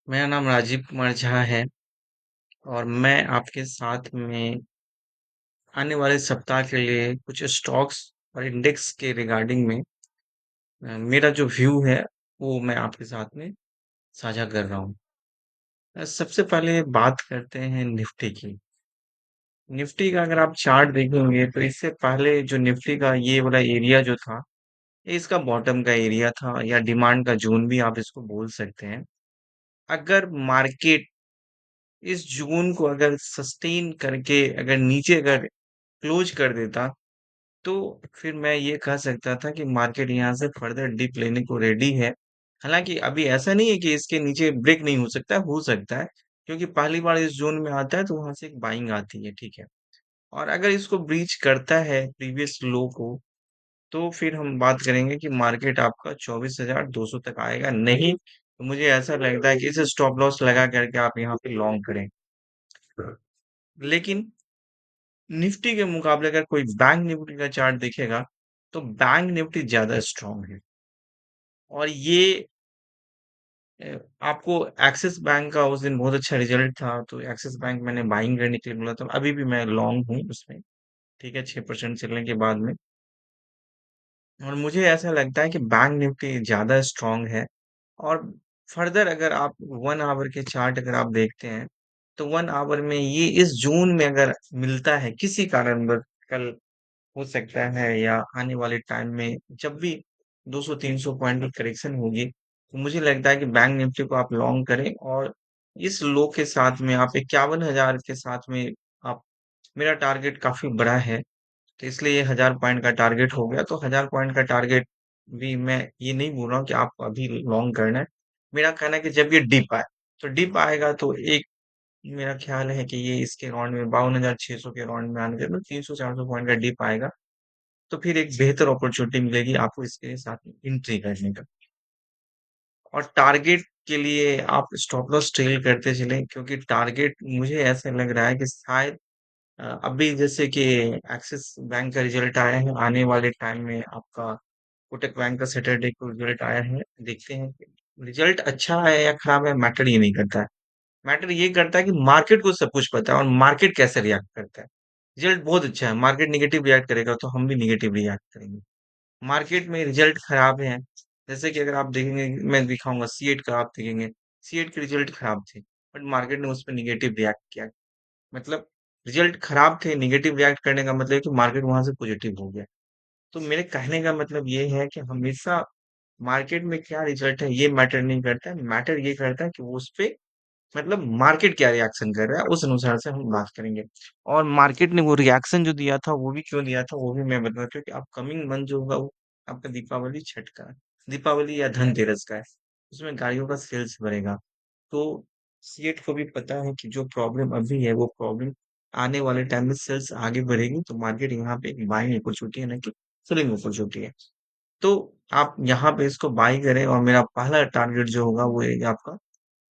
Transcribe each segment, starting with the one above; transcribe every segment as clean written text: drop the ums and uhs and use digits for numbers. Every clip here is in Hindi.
मेरा नाम राजीव कुमार झा है और मैं आपके साथ में आने वाले सप्ताह के लिए कुछ स्टॉक्स और इंडेक्स के रिगार्डिंग में मेरा जो व्यू है वो मैं आपके साथ में साझा कर रहा हूँ। सबसे पहले बात करते हैं निफ्टी की। निफ्टी का अगर आप चार्ट देखेंगे तो इससे पहले जो निफ्टी का ये वाला एरिया जो था, ये इसका बॉटम का एरिया था या डिमांड का जोन भी आप इसको बोल सकते हैं। अगर मार्केट इस ज़ोन को अगर सस्टेन करके अगर नीचे अगर क्लोज़ कर देता, तो फिर मैं ये कह सकता था कि मार्केट यहाँ से फर्दर डिप लेने को रेडी है। हालाँकि अभी ऐसा नहीं है कि इसके नीचे ब्रेक नहीं हो सकता है, क्योंकि पहली बार इस ज़ोन में आता है तो वहाँ से एक बाइंग आती है, ठीक है। और अगर इसको ब्रीच करता है प्रीवियस लो को, तो फिर हम बात करेंगे कि मार्केट आपका 24,200 तक आएगा, नहीं तो मुझे ऐसा लगता है कि इसे स्टॉप लॉस लगा करके आप यहाँ पे लॉन्ग करें। लेकिन निफ्टी के मुकाबले अगर कोई बैंक निफ्टी का चार्ट देखेगा, तो बैंक निफ्टी ज़्यादा स्ट्रॉन्ग है। और ये आपको एक्सिस बैंक का उस दिन बहुत अच्छा रिजल्ट था, तो एक्सिस बैंक मैंने बाइंग करने के लिए बोला था। अभी भी मैं लॉन्ग हूँ उसमें, ठीक है, 6% चलने के बाद में। और मुझे ऐसा लगता है कि बैंक निफ्टी ज़्यादा स्ट्रॉन्ग है। और फर्दर अगर आप 1 आवर के चार्ट अगर आप देखते हैं, तो 1 आवर में ये इस ज़ोन में अगर मिलता है किसी कारणवश, कल हो सकता है या आने वाले टाइम में जब भी 200-300 पॉइंट की करेक्शन होगी, तो मुझे लगता है कि बैंक निफ्टी को आप लॉन्ग करें और इस लो के साथ में आप 51,000 के साथ में आप, मेरा टारगेट काफ़ी बड़ा है, तो इसलिए ये 1000 पॉइंट का टारगेट हो गया। तो 1000 पॉइंट का टारगेट भी मैं ये नहीं बोल रहा हूँ कि आपको अभी लॉन्ग करना है। मेरा कहना है कि जब ये डिप आए, तो डिप आएगा तो एक मेरा ख्याल है कि ये इसके अराउंड में 52,600 के अराउंड में आने के बाद 300-400 पॉइंट का डिप आएगा, तो फिर एक बेहतर अपॉर्चुनिटी मिलेगी आपको इसके साथ में एंट्री करने का। और टारगेट के लिए आप स्टॉप लॉस ट्रेल करते चलें, क्योंकि टारगेट मुझे ऐसा लग रहा है कि शायद अभी जैसे कि एक्सिस बैंक का रिजल्ट आया है, आने वाले टाइम में आपका कोटक बैंक का सैटरडे को रिजल्ट आया है। देखते हैं कि रिजल्ट अच्छा है या खराब है, मैटर ये नहीं करता है। मैटर ये करता है कि मार्केट को सब कुछ पता है और मार्केट कैसे रिएक्ट करता है। रिजल्ट बहुत अच्छा है, मार्केट नेगेटिव रिएक्ट करेगा तो हम भी नेगेटिव रिएक्ट करेंगे। मार्केट में रिजल्ट खराब है, जैसे कि अगर आप देखेंगे, मैं दिखाऊंगा सीएट का, आप देखेंगे सीएट के रिजल्ट खराब थे, बट मार्केट ने उस पर निगेटिव रिएक्ट किया। मतलब रिजल्ट खराब थे, नेगेटिव रिएक्ट करने का मतलब है कि मार्केट वहां से पॉजिटिव हो गया। तो मेरे कहने का मतलब ये है कि हमेशा मार्केट में क्या रिजल्ट है ये मैटर नहीं करता है, मैटर ये करता है कि वो उस पे, मतलब मार्केट क्या रिएक्शन कर रहा है, उस अनुसार से हम बात करेंगे। और मार्केट ने वो रिएक्शन जो दिया था वो भी क्यों दिया था वो भी मैं बताता हूँ कि अपकमिंग मंथ जो होगा वो आपका दीपावली छठ का है, दीपावली या धनतेरस का है, उसमें गाड़ियों का सेल्स बढ़ेगा। तो सीएट को भी पता है कि जो प्रॉब्लम अभी है वो प्रॉब्लम आने वाले टाइम में सेल्स आगे बढ़ेगी, तो मार्केट यहाँ पे एक बाइंग अपॉर्चुनिटी है ना कि सेलिंग अपॉर्चुनिटी है। तो आप यहाँ पे इसको बाई करें और मेरा पहला टारगेट जो होगा वो है आपका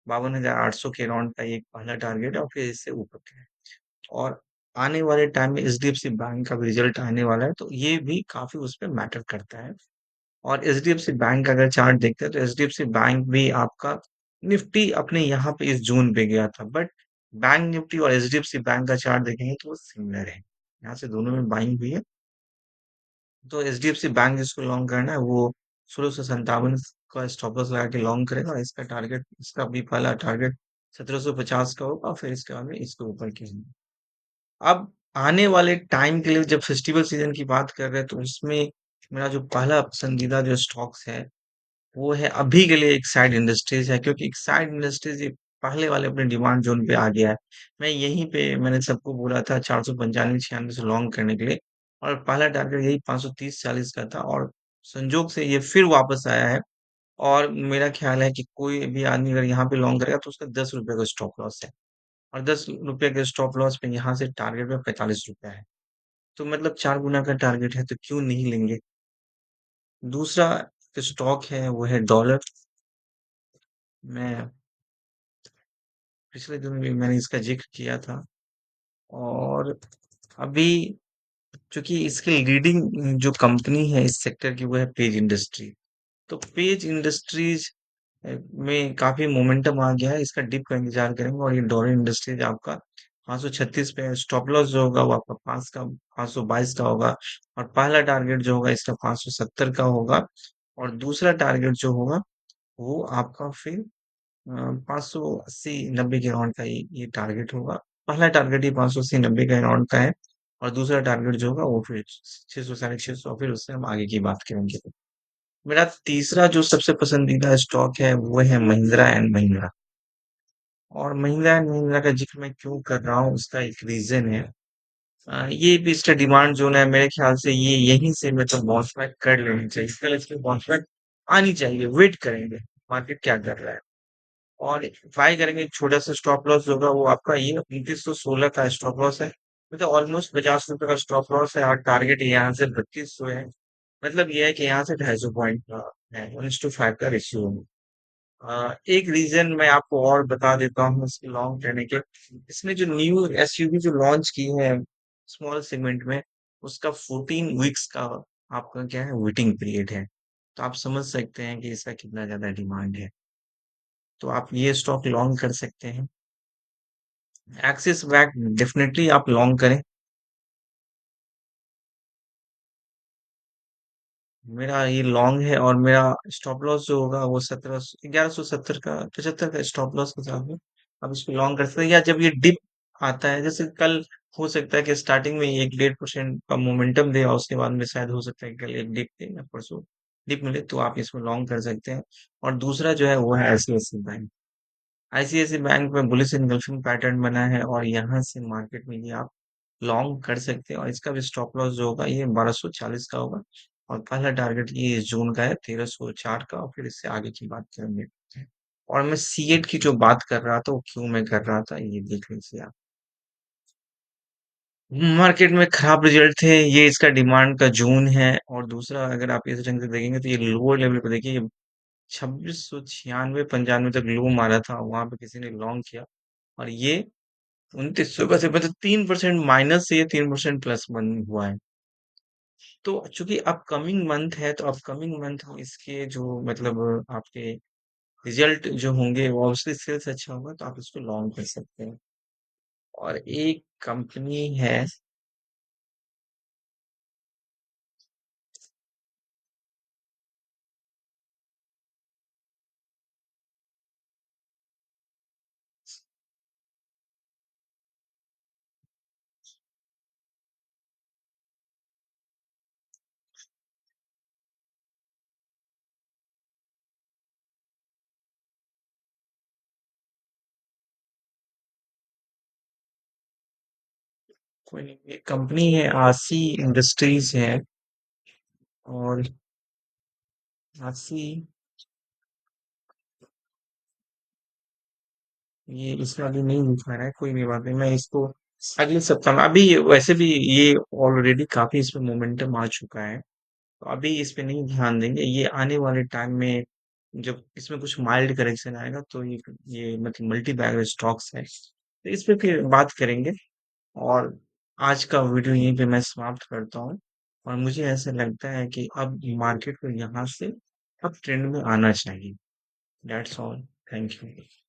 52,800 के अराउंड का एक पहला टारगेट है और फिर इससे ऊपर का है। और आने वाले टाइम में एचडीएफसी बैंक का भी रिजल्ट आने वाला है, तो ये भी काफी उस पर मैटर करता है। और एचडीएफसी बैंक का अगर चार्ट देखते हैं तो एचडीएफसी बैंक भी आपका, निफ्टी अपने यहाँ पे इस जोन पे गया था, बट बैंक निफ्टी और एचडीएफसी बैंक का चार्ट देखेंगे तो वो सिमिलर है, यहाँ से दोनों में बाइंग हुई है। तो एचडीएफसी बैंक जिसको लॉन्ग करना है वो 1657 का स्टॉप लॉस लगा के लॉन्ग करेगा और इसका टारगेट, इसका भी पहला टारगेट 1750 का होगा और फिर इसके बाद में इसके ऊपर की होगी। अब आने वाले टाइम के लिए जब फेस्टिवल सीजन की बात कर रहे हैं तो उसमें मेरा जो पहला पसंदीदा जो स्टॉक्स है वो है अभी के लिए एक्साइड इंडस्ट्रीज है, क्योंकि एक्साइड इंडस्ट्रीज ये पहले वाले अपने डिमांड जोन पे आ गया है। मैं यहीं पे मैंने सबको बोला था 495-96 से लॉन्ग करने के लिए, और पहला टारगेट यही 530-40 का था, और संजोग से ये फिर वापस आया है। और मेरा ख्याल है कि कोई भी आदमी अगर यहाँ पे लॉन्ग करेगा तो उसका 10 रुपए का स्टॉप लॉस है, और 10 रुपए के स्टॉप लॉस पे यहाँ से टारगेट पे 45 रुपया है, तो मतलब 4 गुना का टारगेट है, तो क्यों नहीं लेंगे। दूसरा स्टॉक है वो है डॉलर। मैं पिछले दिन भी मैंने इसका जिक्र किया था। और अभी चूंकि इसकी लीडिंग जो कंपनी है इस सेक्टर की वो है पेज इंडस्ट्री, तो पेज इंडस्ट्रीज में काफी मोमेंटम आ गया है, इसका डिप का इंतजार करेंगे। और ये डॉलर इंडस्ट्रीज आपका 536 पे स्टॉप लॉस जो होगा वो आपका 522 का होगा। और पहला टारगेट जो होगा इसका 570 का होगा। और दूसरा टारगेट जो होगा वो आपका फिर 580-90 के राउंड का ये टारगेट होगा। पहला टारगेट ही 580-90 के राउंड का है। और दूसरा टारगेट जो होगा वो फिर 600 650, फिर उससे हम आगे की बात करेंगे। मेरा तीसरा जो सबसे पसंदीदा स्टॉक है वो है महिंद्रा एंड महिंद्रा। और महिंद्रा एंड महिंद्रा का जिक्र मैं क्यों कर रहा हूँ, उसका एक रीजन है। ये भी इसका डिमांड जोन है, मेरे ख्याल से ये यहीं से मतलब बाउंस बैक कर लेनी चाहिए, कल इसकी बाउंस बैक आनी चाहिए। वेट करेंगे मार्केट क्या कर रहा है। और ट्राई करेंगे, छोटा सा स्टॉप लॉस होगा वो आपका ये 2916 का स्टॉप लॉस है। मतलब ऑलमोस्ट 50 रुपए का स्टॉप लॉस है। और टारगेट यहाँ से 3200 है। मतलब ये है कि यहाँ से 250 पॉइंट का है, 1:5 का रेशियो। एक रीजन मैं आपको और बता देता हूँ इसके लॉन्ग रहने के। इसने जो न्यू एसयूवी जो लॉन्च की है स्मॉल सेगमेंट में, उसका 14 वीक्स का आपका क्या है वेटिंग पीरियड है। तो आप समझ सकते हैं कि इसका कितना ज्यादा डिमांड है। तो आप ये स्टॉक लॉन्ग कर सकते हैं। एक्सिस बैंक डेफिनेटली आप लॉन्ग करें। मेरा ये लॉन्ग है और मेरा स्टॉप लॉस जो होगा वो 1170 का 75 का स्टॉप लॉस के साथ में आप इसको लॉन्ग कर सकते हैं। या जब ये डिप आता है, जैसे कल हो सकता है कि स्टार्टिंग में 1-1.5% का मोमेंटम दे और उसके बाद में शायद हो सकता है कि कल एक डिप दे या परसों डिप मिले, तो आप इसमें लॉन्ग कर सकते हैं। और दूसरा जो है वो है आईसीआईसी बैंक। आईसीआईसी बैंक में बुलिश इनगल्फिंग पैटर्न बना है और यहाँ से मार्केट में ये आप लॉन्ग कर सकते हैं। और इसका भी स्टॉप लॉस जो होगा ये 1240 का होगा। और पहला टारगेट ये इस जून का है 1304 का। और फिर इससे आगे की बात करेंगे। और मैं सीएट की जो बात कर रहा था वो क्यों मैं कर रहा था ये देख लीजिए आप। मार्केट में खराब रिजल्ट थे, ये इसका डिमांड का जोन है। और दूसरा अगर आप इस ढंग से देखेंगे तो ये लोअर लेवल पे देखिए, 2696 95 तक लो मारा था, वहां पे किसी ने लॉन्ग किया। और ये 2900 का से मतलब 3% माइनस से ये 3% प्लस बन हुआ है। तो चूंकि अपकमिंग मंथ है तो अपकमिंग मंथ में इसके जो मतलब आपके रिजल्ट जो होंगे वो ऑब्वियसली सेल्स अच्छा होगा, तो आप इसको लॉन्ग कर सकते हैं। और एक कंपनी है। कोई नहीं, एक कंपनी है आसी इंडस्ट्रीज है। और आसी, ये इसमें अभी नहीं दिखा रहा है, कोई नहीं, बात नहीं, मैं इसको अगले सप्ताह में, अभी वैसे भी ये ऑलरेडी काफी इसमें मोमेंटम आ चुका है। तो अभी इस पे नहीं ध्यान देंगे, ये आने वाले टाइम में जब इसमें कुछ माइल्ड करेक्शन आएगा तो ये मतलब मल्टी बैगर स्टॉक्स है तो इस पे फिर बात करेंगे। और आज का वीडियो यहीं पे मैं समाप्त करता हूँ। और मुझे ऐसा लगता है कि अब मार्केट को यहाँ से अब ट्रेंड में आना चाहिए। That's all. Thank you.